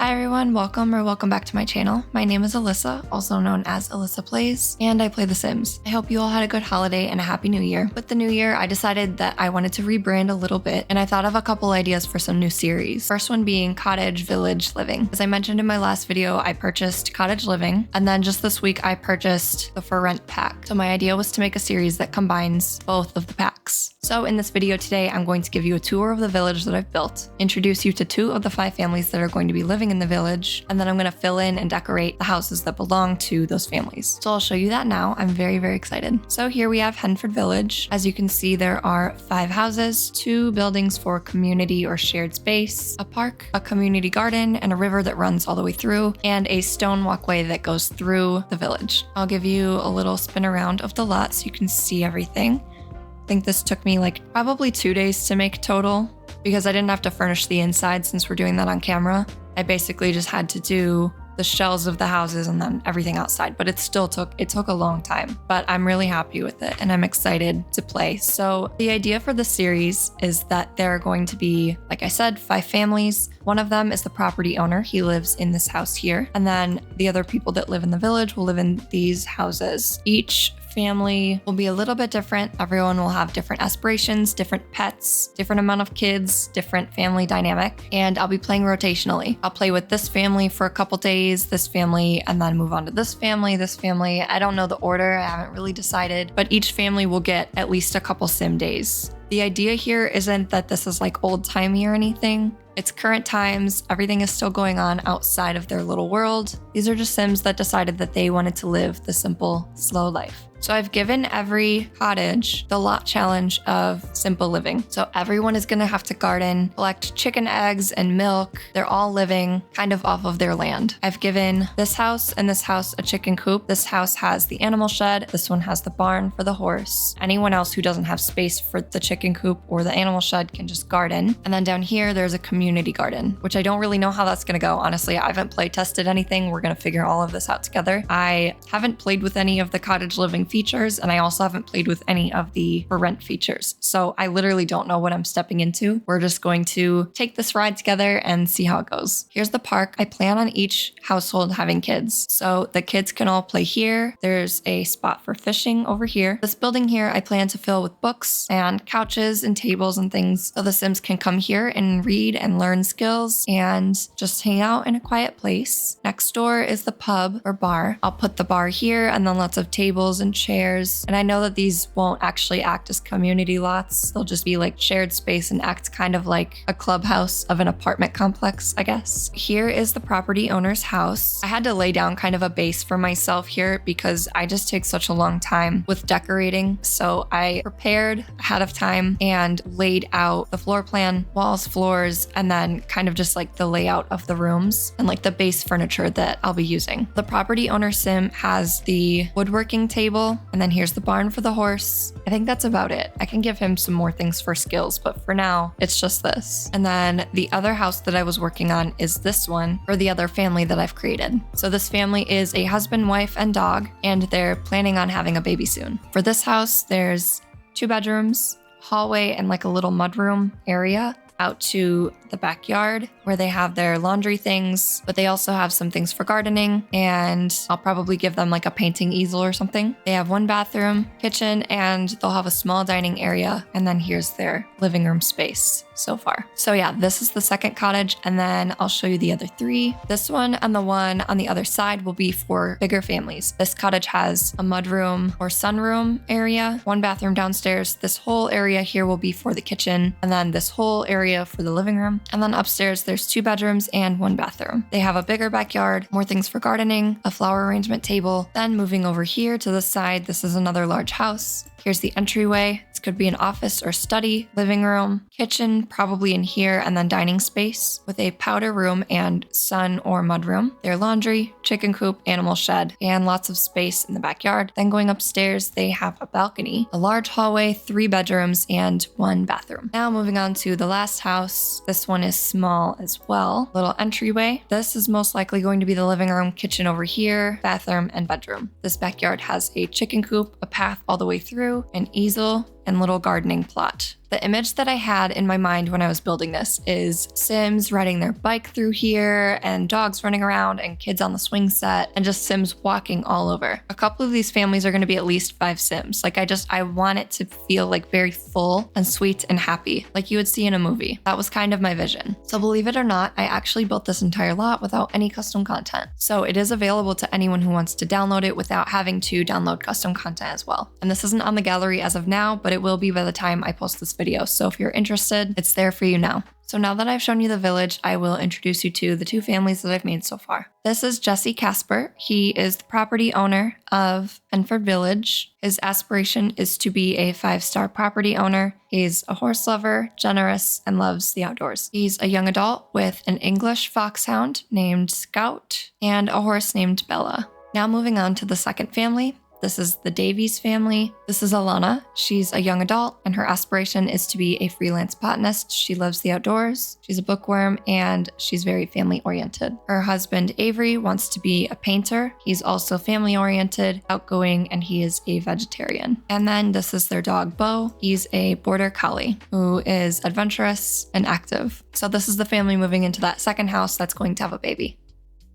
Hi everyone, welcome back to my channel. My name is Alyssa, also known as Alyssa Plays, and I play The Sims. I hope you all had a good holiday and a happy new year. With the new year, I decided that I wanted to rebrand a little bit, and I thought of a couple ideas for some new series. First one being Cottage Village Living. As I mentioned in my last video, I purchased Cottage Living, and then just this week I purchased the For Rent pack. So my idea was to make a series that combines both of the packs. So in this video today, I'm going to give you a tour of the village that I've built, introduce you to 2 of the 5 families that are going to be living in the village, and then I'm going to fill in and decorate the houses that belong to those families. So I'll show you that now. I'm very, very excited. So here we have Henford Village. As you can see, there are 5 houses, 2 buildings for community or shared space, a park, a community garden, and a river that runs all the way through, and a stone walkway that goes through the village. I'll give you a little spin around of the lot so you can see everything. I think this took me like probably 2 days to make total because I didn't have to furnish the inside since we're doing that on camera. I basically just had to do the shells of the houses and then everything outside, but it took a long time, but I'm really happy with it and I'm excited to play. So the idea for the series is that there are going to be, like I said, 5 families. One of them is the property owner. He lives in this house here. And then the other people that live in the village will live in these houses. Each family will be a little bit different. Everyone will have different aspirations, different pets, different amount of kids, different family dynamic, and I'll be playing rotationally. I'll play with this family for a couple days, this family, and then move on to this family, this family. I don't know the order, I haven't really decided, but each family will get at least a couple sim days. The idea here isn't that this is like old-timey or anything. It's current times, everything is still going on outside of their little world. These are just Sims that decided that they wanted to live the simple, slow life. So I've given every cottage the lot challenge of simple living. So everyone is gonna have to garden, collect chicken eggs and milk. They're all living kind of off of their land. I've given this house and this house a chicken coop. This house has the animal shed. This one has the barn for the horse. Anyone else who doesn't have space for the chicken coop or the animal shed can just garden. And then down here, there's a community garden, which I don't really know how that's gonna go. Honestly, I haven't play tested anything. We're gonna figure all of this out together. I haven't played with any of the cottage living features, and I also haven't played with any of the For Rent features. So I literally don't know what I'm stepping into. We're just going to take this ride together and see how it goes. Here's the park. I plan on each household having kids. So the kids can all play here. There's a spot for fishing over here. This building here, I plan to fill with books and couches and tables and things so the Sims can come here and read and learn skills and just hang out in a quiet place. Next door is the pub or bar. I'll put the bar here and then lots of tables and chairs. And I know that these won't actually act as community lots. They'll just be like shared space and act kind of like a clubhouse of an apartment complex, I guess. Here is the property owner's house. I had to lay down kind of a base for myself here because I just take such a long time with decorating. So I prepared ahead of time and laid out the floor plan, walls, floors, and then kind of just like the layout of the rooms and like the base furniture that I'll be using. The property owner sim has the woodworking table, and then here's the barn for the horse. I think that's about it. I can give him some more things for skills, but for now, it's just this. And then the other house that I was working on is this one for the other family that I've created. So this family is a husband, wife, and dog, and they're planning on having a baby soon. For this house, there's 2 bedrooms, hallway, and like a little mudroom area out to the backyard where they have their laundry things, but they also have some things for gardening, and I'll probably give them like a painting easel or something. They have 1 bathroom, kitchen, and they'll have a small dining area, and then here's their living room space so far. So yeah, this is the second cottage, and then I'll show you the other 3. This one and the one on the other side will be for bigger families. This cottage has a mudroom or sunroom area, 1 bathroom downstairs. This whole area here will be for the kitchen, and then this whole area for the living room. And then upstairs, there's 2 bedrooms and 1 bathroom. They have a bigger backyard, more things for gardening, a flower arrangement table. Then moving over here to the side, this is another large house. Here's the entryway. This could be an office or study, living room, kitchen, probably in here, and then dining space with a powder room and sun or mud room. Their laundry, chicken coop, animal shed, and lots of space in the backyard. Then going upstairs, they have a balcony, a large hallway, 3 bedrooms, and 1 bathroom. Now moving on to the last house. This one is small as well. Little entryway. This is most likely going to be the living room, kitchen over here, bathroom, and bedroom. This backyard has a chicken coop, a path all the way through, an easel, and little gardening plot. The image that I had in my mind when I was building this is Sims riding their bike through here and dogs running around and kids on the swing set and just Sims walking all over. A couple of these families are going to be at least 5 Sims. Like I want it to feel like very full and sweet and happy, like you would see in a movie. That was kind of my vision. So believe it or not, I actually built this entire lot without any custom content. So it is available to anyone who wants to download it without having to download custom content as well. And this isn't on the gallery as of now, but it will be by the time I post this video. So if you're interested, it's there for you now. So now that I've shown you the village, I will introduce you to the 2 families that I've made so far. This is Jesse Casper. He is the property owner of Henford Village. His aspiration is to be a 5-star property owner. He's a horse lover, generous, and loves the outdoors. He's a young adult with an English foxhound named Scout and a horse named Bella. Now moving on to the second family. This is the Davies family. This is Alana. She's a young adult, and her aspiration is to be a freelance botanist. She loves the outdoors. She's a bookworm, and she's very family-oriented. Her husband, Avery, wants to be a painter. He's also family-oriented, outgoing, and he is a vegetarian. And then this is their dog, Bo. He's a border collie who is adventurous and active. So this is the family moving into that second house that's going to have a baby.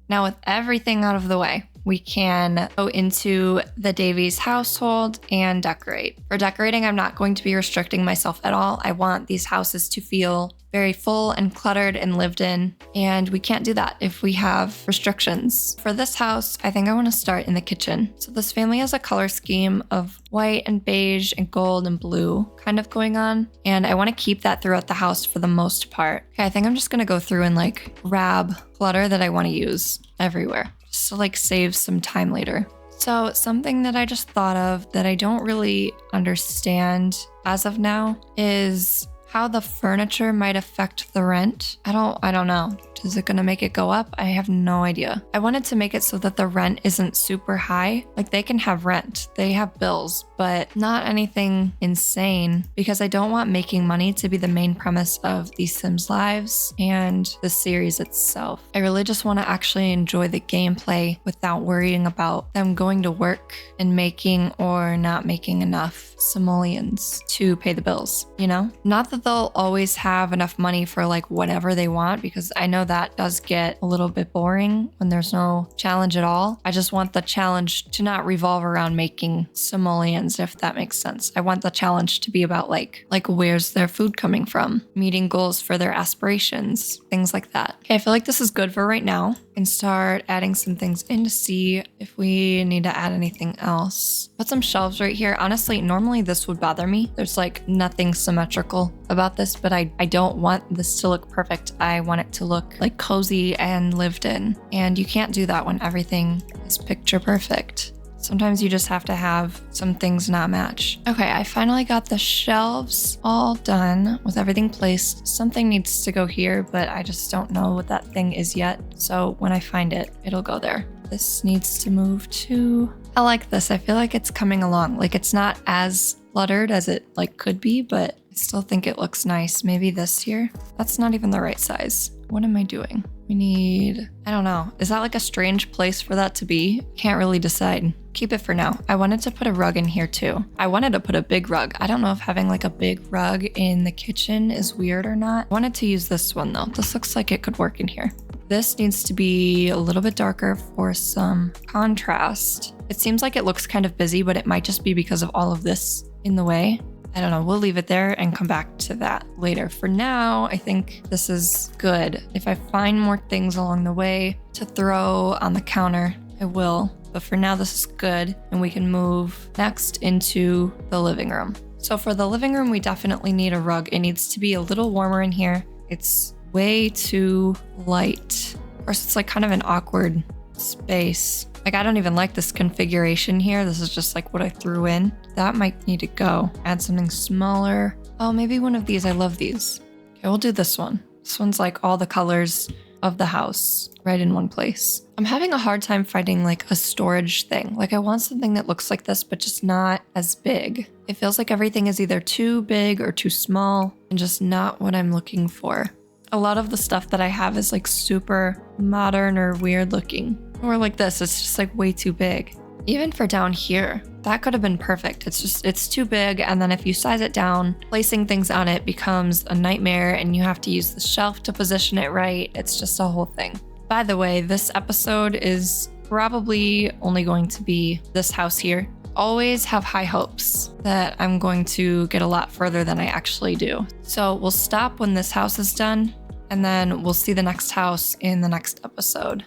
Now, with everything out of the way, we can go into the Davies household and decorate. For decorating, I'm not going to be restricting myself at all. I want these houses to feel very full and cluttered and lived in, and we can't do that if we have restrictions. For this house, I think I want to start in the kitchen. So this family has a color scheme of white and beige and gold and blue kind of going on, and I want to keep that throughout the house for the most part. Okay, I think I'm just going to go through and like grab clutter that I want to use everywhere, just to like save some time later. So something that I just thought of that I don't really understand as of now is how the furniture might affect the rent. I don't know. Is it gonna make it go up? I have no idea. I wanted to make it so that the rent isn't super high. Like they can have rent, they have bills, but not anything insane because I don't want making money to be the main premise of these Sims lives and the series itself. I really just want to actually enjoy the gameplay without worrying about them going to work and making or not making enough simoleons to pay the bills, you know? Not that they'll always have enough money for like whatever they want, because I know that does get a little bit boring when there's no challenge at all. I just want the challenge to not revolve around making simoleons, if that makes sense. I want the challenge to be about like where's their food coming from, meeting goals for their aspirations, things like that. Okay, I feel like this is good for right now. And start adding some things in to see if we need to add anything else. Put some shelves right here. Honestly, normally this would bother me. There's like nothing symmetrical about this, but I don't want this to look perfect. I want it to look like cozy and lived in. And you can't do that when everything is picture perfect. Sometimes you just have to have some things not match. Okay, I finally got the shelves all done with everything placed. Something needs to go here, but I just don't know what that thing is yet. So when I find it, it'll go there. This needs to move too. I like this. I feel like it's coming along. Like it's not as cluttered as it like could be, but I still think it looks nice. Maybe this here. That's not even the right size. What am I doing? We need, I don't know. Is that like a strange place for that to be? Can't really decide. Keep it for now. I wanted to put a rug in here too. I wanted to put a big rug. I don't know if having like a big rug in the kitchen is weird or not. I wanted to use this one though. This looks like it could work in here. This needs to be a little bit darker for some contrast. It seems like it looks kind of busy, but it might just be because of all of this in the way. I don't know, we'll leave it there and come back to that later. For now, I think this is good. If I find more things along the way to throw on the counter, I will. But for now, this is good. And we can move next into the living room. So for the living room, we definitely need a rug. It needs to be a little warmer in here. It's way too light. Of course, it's like kind of an awkward space. Like I don't even like this configuration here. This is just like what I threw in. That might need to go. Add something smaller. Oh, maybe one of these. I love these. Okay, we'll do this one. This one's like all the colors of the house right in one place. I'm having a hard time finding like a storage thing. Like I want something that looks like this, but just not as big. It feels like everything is either too big or too small and just not what I'm looking for. A lot of the stuff that I have is like super modern or weird looking. Or like this, it's just like way too big. Even for down here, that could have been perfect. It's too big. And then if you size it down, placing things on it becomes a nightmare and you have to use the shelf to position it right. It's just a whole thing. By the way, this episode is probably only going to be this house here. Always have high hopes that I'm going to get a lot further than I actually do. So we'll stop when this house is done and then we'll see the next house in the next episode.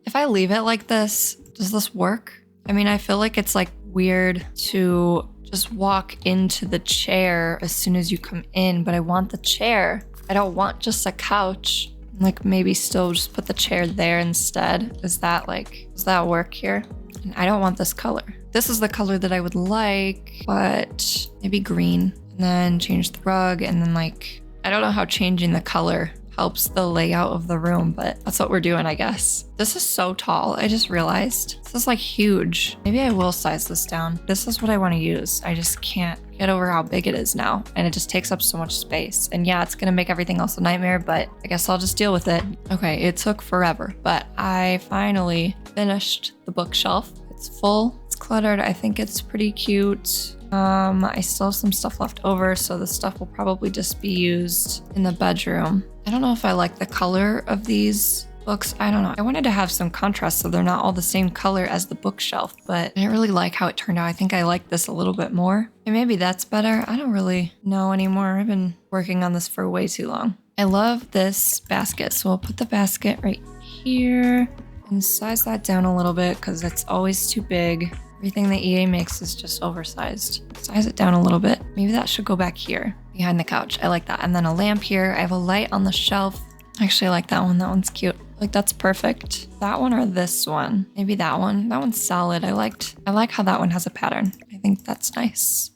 If I leave it like this, does this work? I mean, I feel like it's like weird to just walk into the chair as soon as you come in, but I want the chair. I don't want just a couch. Like maybe still just put the chair there instead. Does that work here? And I don't want this color. This is the color that I would like, but maybe green. And then change the rug and then I don't know how changing the color helps the layout of the room, but that's what we're doing, I guess. This is so tall. I just realized this is huge. Maybe I will size this down. This is what I want to use. I just can't get over how big it is now. And it just takes up so much space. And yeah, it's going to make everything else a nightmare, but I guess I'll just deal with it. Okay, it took forever, but I finally finished the bookshelf. It's full. It's cluttered. I think it's pretty cute. I still have some stuff left over, so the stuff will probably just be used in the bedroom. I don't know if I like the color of these books. I don't know. I wanted to have some contrast so they're not all the same color as the bookshelf, but I didn't really like how it turned out. I think I like this a little bit more. And maybe that's better. I don't really know anymore. I've been working on this for way too long. I love this basket, so we'll put the basket right here and size that down a little bit because it's always too big. Everything that EA makes is just oversized. Size it down a little bit. Maybe that should go back here behind the couch. I like that. And then a lamp here. I have a light on the shelf. Actually, I like that one. That one's cute. That's perfect. That one or this one? Maybe that one. That one's solid. I like how that one has a pattern. I think that's nice.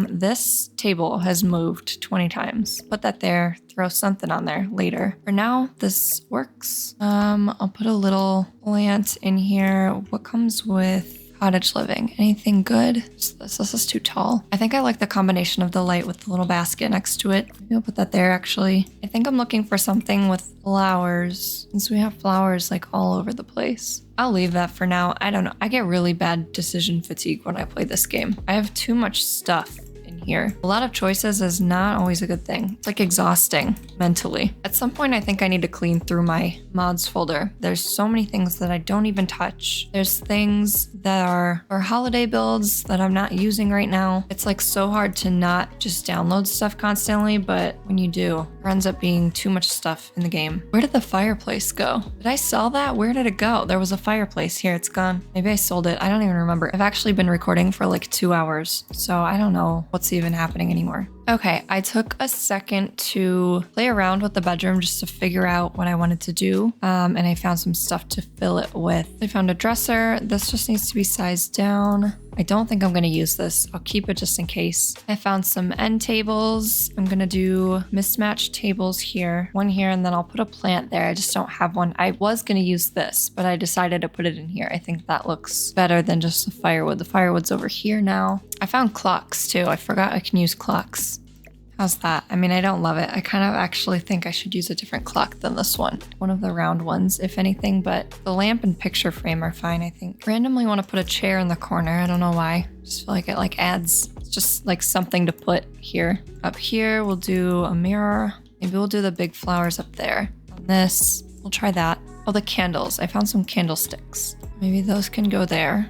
This table has moved 20 times. Put that there. Throw something on there later. For now, this works. I'll put a little plant in here. What comes with Cottage Living? Anything good? This is too tall. I think I like the combination of the light with the little basket next to it. Maybe I'll put that there actually. I think I'm looking for something with flowers since we have flowers all over the place. I'll leave that for now. I don't know. I get really bad decision fatigue when I play this game. I have too much stuff in here. A lot of choices is not always a good thing. It's exhausting mentally. At some point, I think I need to clean through my mods folder. There's so many things that I don't even touch. There's things that are holiday builds that I'm not using right now. It's so hard to not just download stuff constantly, but when you do, there ends up being too much stuff in the game. Where did the fireplace go? Did I sell that? Where did it go? There was a fireplace here. It's gone. Maybe I sold it. I don't even remember. I've actually been recording for 2 hours, so I don't know what's even happening anymore. Okay, I took a second to play around with the bedroom just to figure out what I wanted to do, and I found some stuff to fill it with. I found a dresser. This just needs to be sized down. I don't think I'm going to use this. I'll keep it just in case. I found some end tables. I'm going to do mismatched tables here, one here, and then I'll put a plant there. I just don't have one. I was going to use this, but I decided to put it in here. I think that looks better than just the firewood. The firewood's over here now. I found clocks too. I forgot I can use clocks. How's that? I mean, I don't love it. I kind of actually think I should use a different clock than this one. One of the round ones, if anything, but the lamp and picture frame are fine, I think. Randomly want to put a chair in the corner. I don't know why. Just feel like it adds, it's just something to put here. Up here, we'll do a mirror. Maybe we'll do the big flowers up there. On this, we'll try that. Oh, the candles. I found some candlesticks. Maybe those can go there.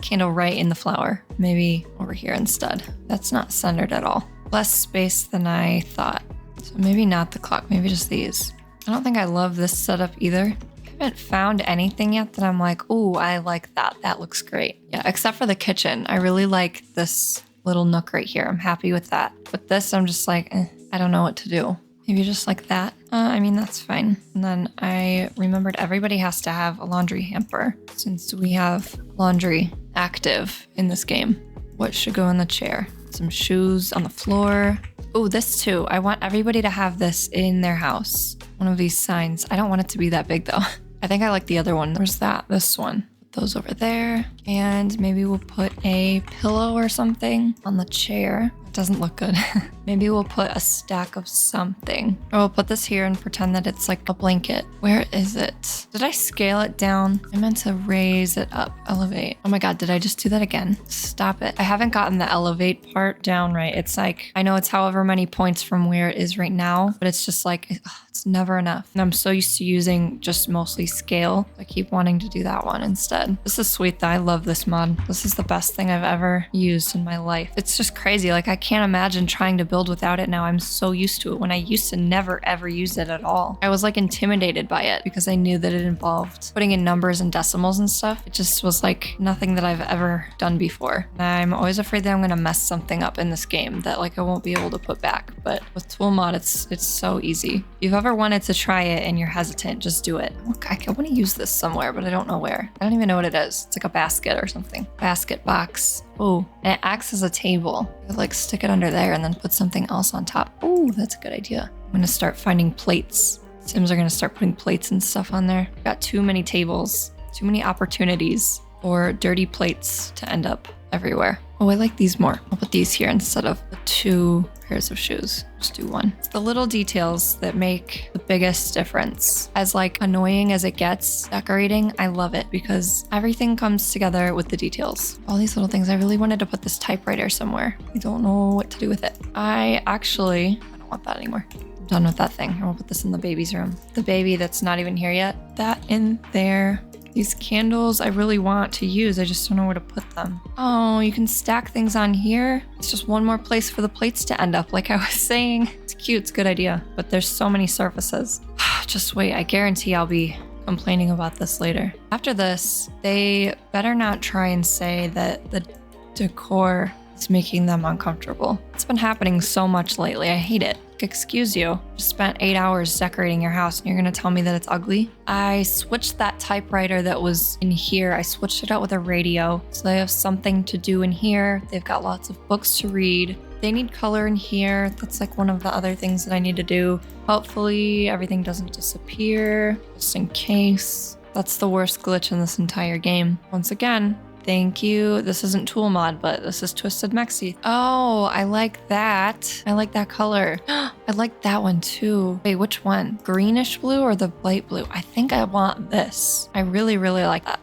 Candle right in the flower. Maybe over here instead. That's not centered at all. Less space than I thought. So maybe not the clock, maybe just these. I don't think I love this setup either. I haven't found anything yet that I'm ooh, I like that. That looks great. Yeah, except for the kitchen. I really like this little nook right here. I'm happy with that. But this, I'm just I don't know what to do. Maybe just like that. I mean, that's fine. And then I remembered everybody has to have a laundry hamper since we have laundry active in this game. What should go in the chair? Some shoes on the floor. Oh, this too. I want everybody to have this in their house. One of these signs. I don't want it to be that big though. I think I like the other one. There's this one. Put those over there. And maybe we'll put a pillow or something on the chair. doesn't look good. Maybe we'll put a stack of something. Or we'll put this here and pretend that it's like a blanket. Where is it? Did I scale it down? I meant to raise it up, elevate. Oh my God, did I just do that again? Stop it. I haven't gotten the elevate part down right. It's like, I know it's however many points from where it is right now, but it's just like, it's never enough. And I'm so used to using just mostly scale. I keep wanting to do that one instead. This is sweet though. I love this mod. This is the best thing I've ever used in my life. It's just crazy. Like I can't imagine trying to build without it now. I'm so used to it when I used to never ever use it at all. I was like intimidated by it because I knew that it involved putting in numbers and decimals and stuff. It just was like nothing that I've ever done before. And I'm always afraid that I'm gonna mess something up in this game that like I won't be able to put back. But with tool mod, it's so easy. If you've ever wanted to try it and you're hesitant, just do it. Look, I want to use this somewhere, but I don't know where. I don't even know what it is. It's like a basket or something. Basket box. Oh, and it acts as a table. You could like stick it under there and then put something else on top. Oh, that's a good idea. I'm gonna start finding plates. Sims are gonna start putting plates and stuff on there. Got too many tables, too many opportunities for dirty plates to end up everywhere. Oh, I like these more. I'll put these here instead of the 2 pairs of shoes. Just do 1. It's the little details that make the biggest difference. As like annoying as it gets, decorating, I love it because everything comes together with the details. All these little things. I really wanted to put this typewriter somewhere. I don't know what to do with it. I don't want that anymore. I'm done with that thing. I'll put this in the baby's room. The baby that's not even here yet. That in there. These candles I really want to use. I just don't know where to put them. Oh, you can stack things on here. It's just one more place for the plates to end up. Like I was saying, it's cute. It's a good idea, but there's so many surfaces. Just wait. I guarantee I'll be complaining about this later. After this, they better not try and say that the decor is making them uncomfortable. It's been happening so much lately. I hate it. Excuse you, just spent 8 hours decorating your house and you're gonna tell me that it's ugly? I switched that typewriter that was in here. I switched it out with a radio. So they have something to do in here. They've got lots of books to read. They need color in here. That's like one of the other things that I need to do. Hopefully everything doesn't disappear, just in case. That's the worst glitch in this entire game. Once again, thank you. This isn't tool mod, but this is Twisted Mexi. Oh, I like that. I like that color. I like that one too. Wait, which one? Greenish blue or the light blue? I think I want this. I really, really like that.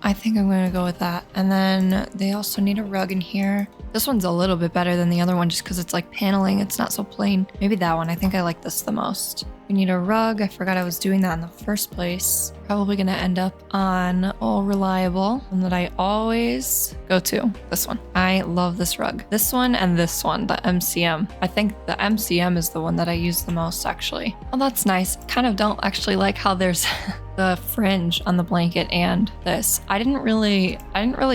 I think I'm gonna go with that. And then they also need a rug in here. This one's a little bit better than the other one just because it's like paneling. It's not so plain. Maybe that one. I think I like this the most. We need a rug. I forgot I was doing that in the first place. Probably gonna end up on Reliable, one that I always go to. This one. I love this rug. This one and this one, the MCM. I think the MCM is the one that I use the most actually. Oh, that's nice. Kind of don't actually like how there's the fringe on the blanket and this. I didn't really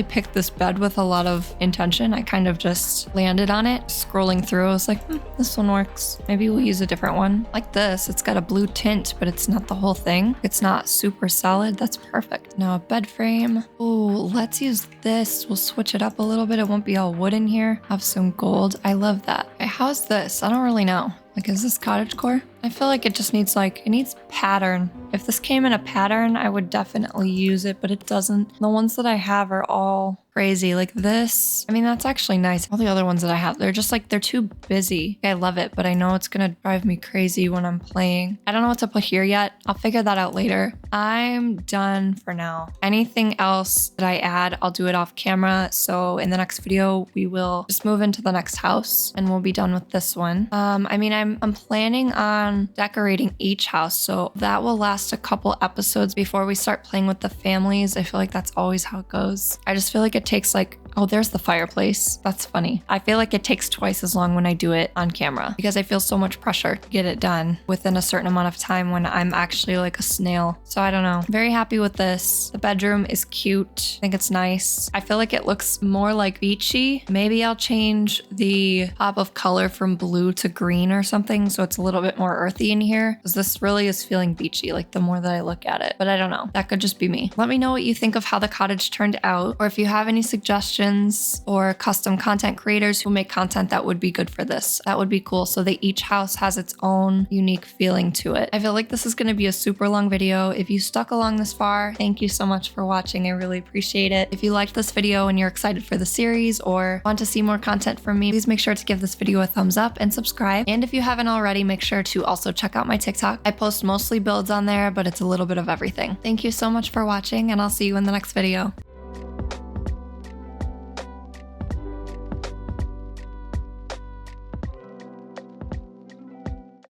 pick this bed with a lot of intention. I kind of just landed on it. Scrolling through, I was like, this one works. Maybe we'll use a different one. Like this, it's got a blue tint, but it's not the whole thing. It's not super solid. That's perfect. Now a bed frame. Oh, let's use this. We'll switch it up a little bit. It won't be all wood in here. Have some gold. I love that. Okay, how's this? I don't really know. Like, is this cottagecore? I feel like it just needs it needs pattern. If this came in a pattern, I would definitely use it, but it doesn't. The ones that I have are all crazy. Like this, I mean, that's actually nice. All the other ones that I have, they're just like, they're too busy. I love it, but I know it's gonna drive me crazy when I'm playing. I don't know what to put here yet. I'll figure that out later. I'm done for now. Anything else that I add, I'll do it off camera. So in the next video, we will just move into the next house and we'll be done with this one. I mean, I'm planning on decorating each house. So that will last a couple episodes before we start playing with the families. I feel like that's always how it goes. I just feel like it takes like, oh, there's the fireplace. That's funny. I feel like it takes twice as long when I do it on camera because I feel so much pressure to get it done within a certain amount of time when I'm actually like a snail. So I don't know. Very happy with this. The bedroom is cute. I think it's nice. I feel like it looks more like beachy. Maybe I'll change the pop of color from blue to green or something so it's a little bit more earthy in here because this really is feeling beachy like the more that I look at it. But I don't know. That could just be me. Let me know what you think of how the cottage turned out or if you have any suggestions musicians or custom content creators who make content that would be good for this. That would be cool. So that each house has its own unique feeling to it. I feel like this is going to be a super long video. If you stuck along this far, thank you so much for watching. I really appreciate it. If you liked this video and you're excited for the series or want to see more content from me, please make sure to give this video a thumbs up and subscribe. And if you haven't already, make sure to also check out my TikTok. I post mostly builds on there, but it's a little bit of everything. Thank you so much for watching, and I'll see you in the next video.